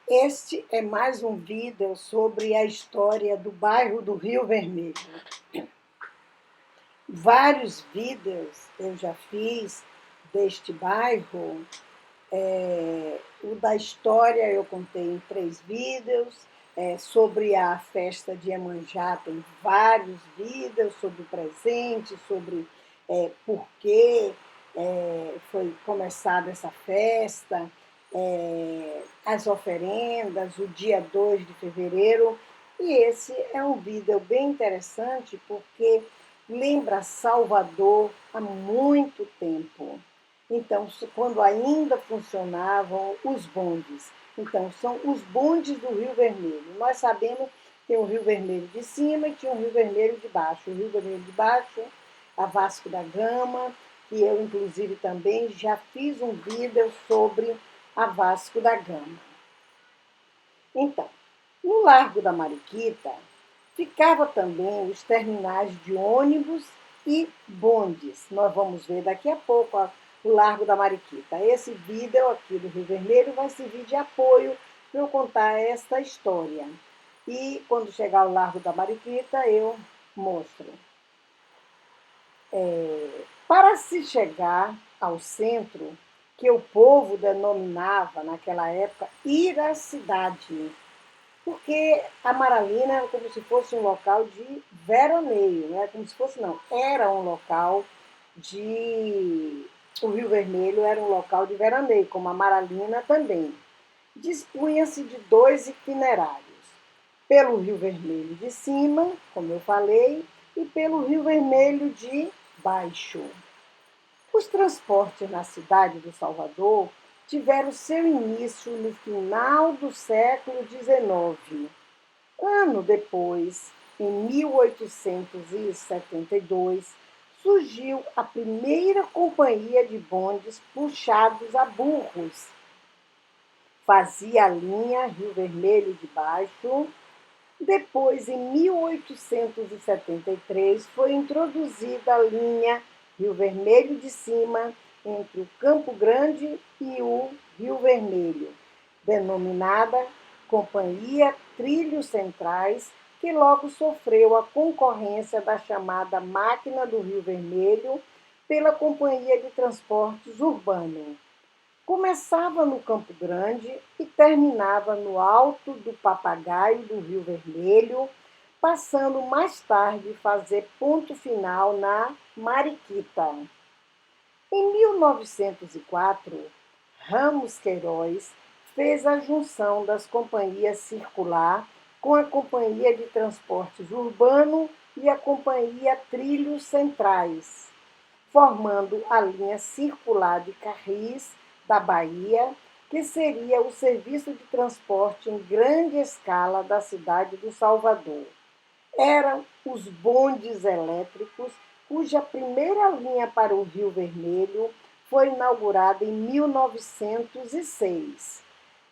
Este é mais um vídeo sobre a história do bairro do Rio Vermelho. Vários vídeos eu já fiz deste bairro. O da história eu contei em 3 vídeos. Sobre a festa de Iemanjá tem vários vídeos sobre o presente, sobre por que foi começada essa festa, as oferendas, o dia 2 de fevereiro. E esse é um vídeo bem interessante porque lembra Salvador há muito tempo. Então, quando ainda funcionavam os bondes. Então, são os bondes do Rio Vermelho. Nós sabemos que tem o Rio Vermelho de cima e tinha o Rio Vermelho de baixo. O Rio Vermelho de baixo, a Vasco da Gama, que eu, inclusive, também já fiz um vídeo sobre a Vasco da Gama. Então, no Largo da Mariquita, ficava também os terminais de ônibus e bondes. Nós vamos ver daqui a pouco o Largo da Mariquita. Esse vídeo aqui do Rio Vermelho vai servir de apoio para eu contar esta história. E quando chegar ao Largo da Mariquita, eu mostro. Para se chegar ao centro, que o povo denominava naquela época Iracidade, porque Amaralina era como se fosse um local de veraneio, não é como se fosse, não, era um local de... O Rio Vermelho era um local de veraneio, como Amaralina também. Dispunha-se de 2 itinerários, pelo Rio Vermelho de cima, como eu falei, e pelo Rio Vermelho de baixo. Os transportes na cidade de Salvador tiveram seu início no final do século XIX. Ano depois, em 1872, surgiu a primeira companhia de bondes puxados a burros. Fazia a linha Rio Vermelho de baixo. Depois, em 1873, foi introduzida a linha Rio Vermelho de cima, entre o Campo Grande e o Rio Vermelho, denominada Companhia Trilhos Centrais, que logo sofreu a concorrência da chamada Máquina do Rio Vermelho pela Companhia de Transportes Urbano. Começava no Campo Grande e terminava no Alto do Papagaio do Rio Vermelho, passando mais tarde a fazer ponto final na Mariquita. Em 1904, Ramos Queiroz fez a junção das companhias Circular com a Companhia de Transportes Urbano e a Companhia Trilhos Centrais, formando a linha Circular de Carris da Bahia, que seria o serviço de transporte em grande escala da cidade do Salvador. Eram os bondes elétricos, cuja primeira linha para o Rio Vermelho foi inaugurada em 1906.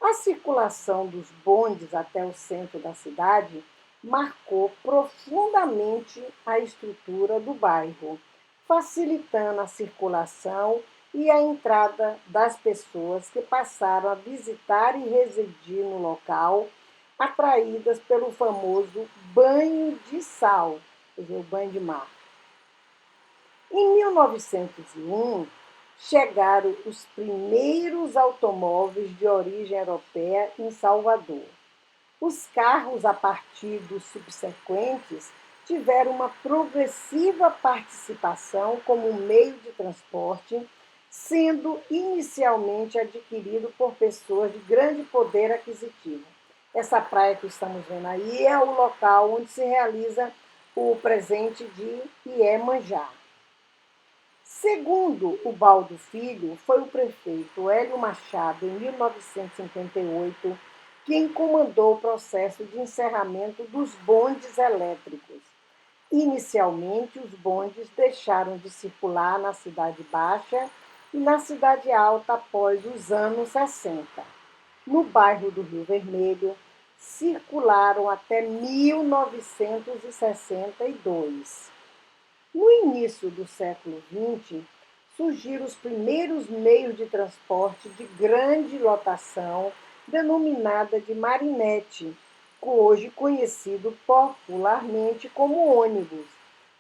A circulação dos bondes até o centro da cidade marcou profundamente a estrutura do bairro, facilitando a circulação e a entrada das pessoas que passaram a visitar e residir no local, atraídas pelo famoso banho de sal, quer dizer, o banho de mar. Em 1901, chegaram os primeiros automóveis de origem europeia em Salvador. Os carros, a partir dos subsequentes, tiveram uma progressiva participação como meio de transporte, sendo inicialmente adquirido por pessoas de grande poder aquisitivo. Essa praia que estamos vendo aí é o local onde se realiza o presente de Iemanjá. Segundo o Baldo Filho, foi o prefeito Hélio Machado, em 1958, quem comandou o processo de encerramento dos bondes elétricos. Inicialmente, os bondes deixaram de circular na Cidade Baixa e na Cidade Alta após os anos 60. No bairro do Rio Vermelho, circularam até 1962. No início do século XX, surgiram os primeiros meios de transporte de grande lotação denominada de Marinete, hoje conhecido popularmente como ônibus.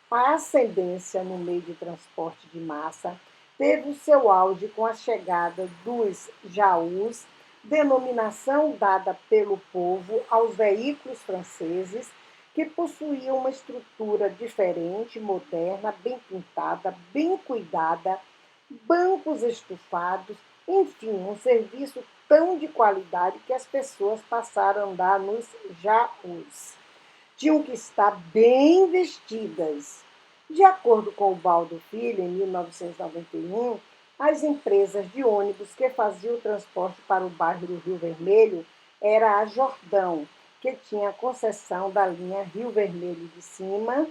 A ascendência no meio de transporte de massa teve o seu auge com a chegada dos jaús, denominação dada pelo povo aos veículos franceses, que possuíam uma estrutura diferente, moderna, bem pintada, bem cuidada, bancos estufados, enfim, um serviço tão de qualidade que as pessoas passaram a andar nos jaús. Tinham que estar bem vestidas. De acordo com o Baldo Filho, em 1991, as empresas de ônibus que faziam o transporte para o bairro do Rio Vermelho era a Jordão, que tinha a concessão da linha Rio Vermelho de Cima,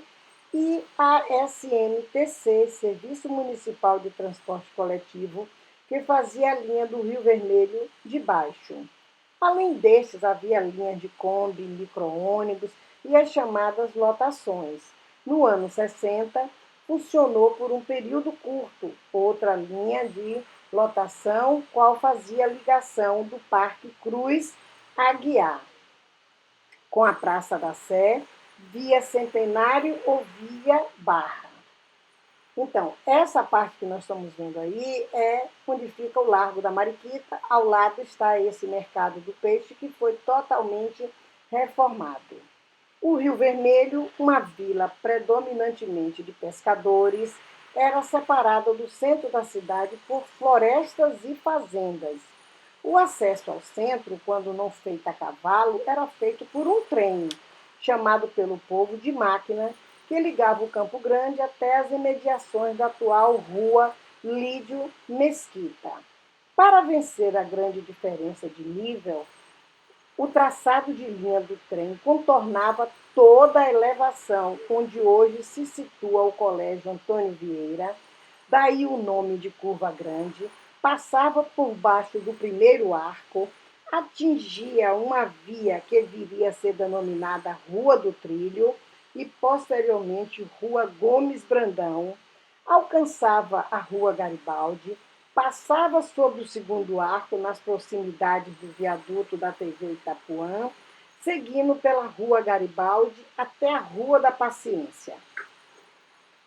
e a SMTC, Serviço Municipal de Transporte Coletivo, que fazia a linha do Rio Vermelho de Baixo. Além destes, havia linhas de Kombi, micro-ônibus e as chamadas lotações. No ano 60, funcionou por um período curto outra linha de lotação, qual fazia a ligação do Parque Cruz Aguiar com a Praça da Sé, via Centenário ou via Barra. Então, essa parte que nós estamos vendo aí é onde fica o Largo da Mariquita. Ao lado está esse mercado do peixe que foi totalmente reformado. O Rio Vermelho, uma vila predominantemente de pescadores, era separada do centro da cidade por florestas e fazendas. O acesso ao centro, quando não feito a cavalo, era feito por um trem, chamado pelo povo de máquina, que ligava o Campo Grande até as imediações da atual rua Lídio Mesquita. Para vencer a grande diferença de nível, o traçado de linha do trem contornava toda a elevação onde hoje se situa o Colégio Antônio Vieira, daí o nome de Curva Grande, passava por baixo do primeiro arco, atingia uma via que viria a ser denominada Rua do Trilho e posteriormente Rua Gomes Brandão, alcançava a Rua Garibaldi, passava sobre o segundo arco nas proximidades do viaduto da TV Itapuã, seguindo pela Rua Garibaldi até a Rua da Paciência.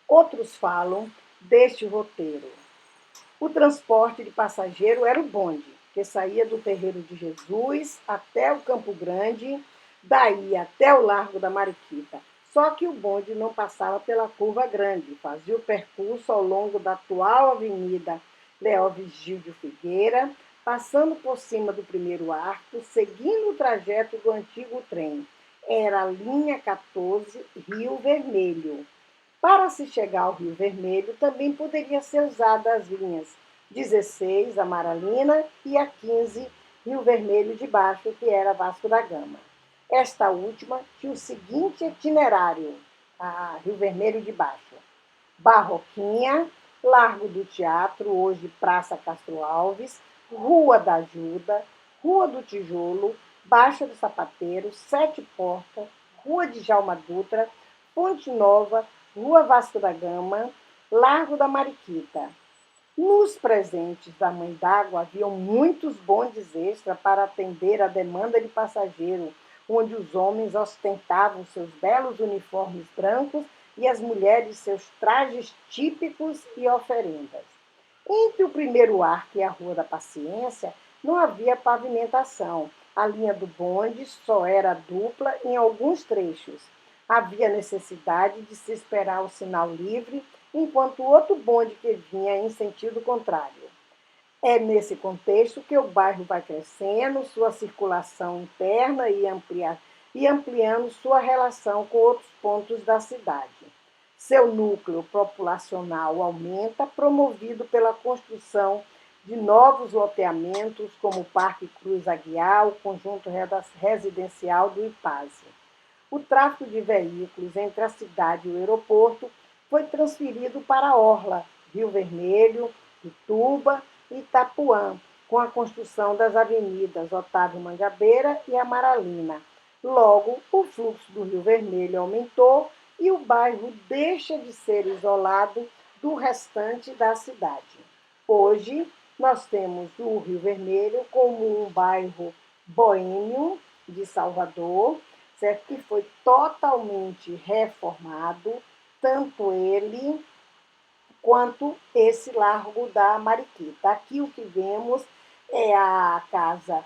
Outros falam deste roteiro. O transporte de passageiro era o bonde, que saía do Terreiro de Jesus até o Campo Grande, daí até o Largo da Mariquita. Só que o bonde não passava pela Curva Grande, fazia o percurso ao longo da atual Avenida Leóvis Gil de Figueira, passando por cima do primeiro arco, seguindo o trajeto do antigo trem. Era a linha 14 Rio Vermelho. Para se chegar ao Rio Vermelho, também poderia ser usada as linhas 16, Amaralina, e a 15, Rio Vermelho de Baixo, que era Vasco da Gama. Esta última tinha o seguinte itinerário, a Rio Vermelho de Baixo: Barroquinha, Largo do Teatro, hoje Praça Castro Alves, Rua da Ajuda, Rua do Tijolo, Baixa do Sapateiro, Sete Portas, Rua de Jalma Dutra, Ponte Nova, Rua Vasco da Gama, Largo da Mariquita. Nos presentes da Mãe d'Água haviam muitos bondes extra para atender a demanda de passageiro, onde os homens ostentavam seus belos uniformes brancos e as mulheres seus trajes típicos e oferendas. Entre o primeiro arco e a Rua da Paciência não havia pavimentação. A linha do bonde só era dupla em alguns trechos. Havia necessidade de se esperar o sinal livre, enquanto o outro bonde que vinha em sentido contrário. É nesse contexto que o bairro vai crescendo, sua circulação interna e ampliando sua relação com outros pontos da cidade. Seu núcleo populacional aumenta, promovido pela construção de novos loteamentos, como o Parque Cruz Aguiar, o conjunto residencial do Ipase. O tráfego de veículos entre a cidade e o aeroporto foi transferido para a Orla, Rio Vermelho, Ituba e Itapuã, com a construção das avenidas Otávio Mangabeira e Amaralina. Logo, o fluxo do Rio Vermelho aumentou e o bairro deixa de ser isolado do restante da cidade. Hoje, nós temos o Rio Vermelho como um bairro boêmio de Salvador, certo? Que foi totalmente reformado, tanto ele quanto esse Largo da Mariquita. Aqui o que vemos é a casa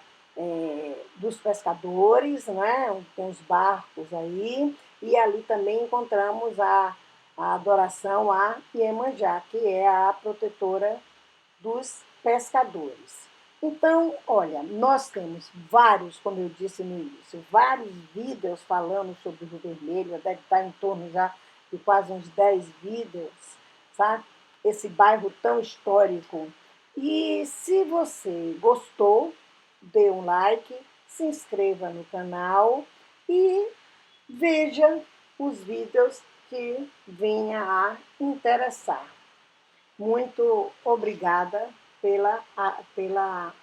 dos pescadores, né? Onde tem os barcos aí, e ali também encontramos a adoração a Iemanjá, que é a protetora dos pescadores. Então, olha, nós temos vários, como eu disse no início, vários vídeos falando sobre o Rio Vermelho, deve estar em torno já de quase uns 10 vídeos, sabe? Esse bairro tão histórico. E se você gostou, dê um like, se inscreva no canal e veja os vídeos que venha a interessar. Muito obrigada pela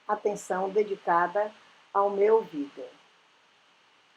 atenção dedicada ao meu vídeo.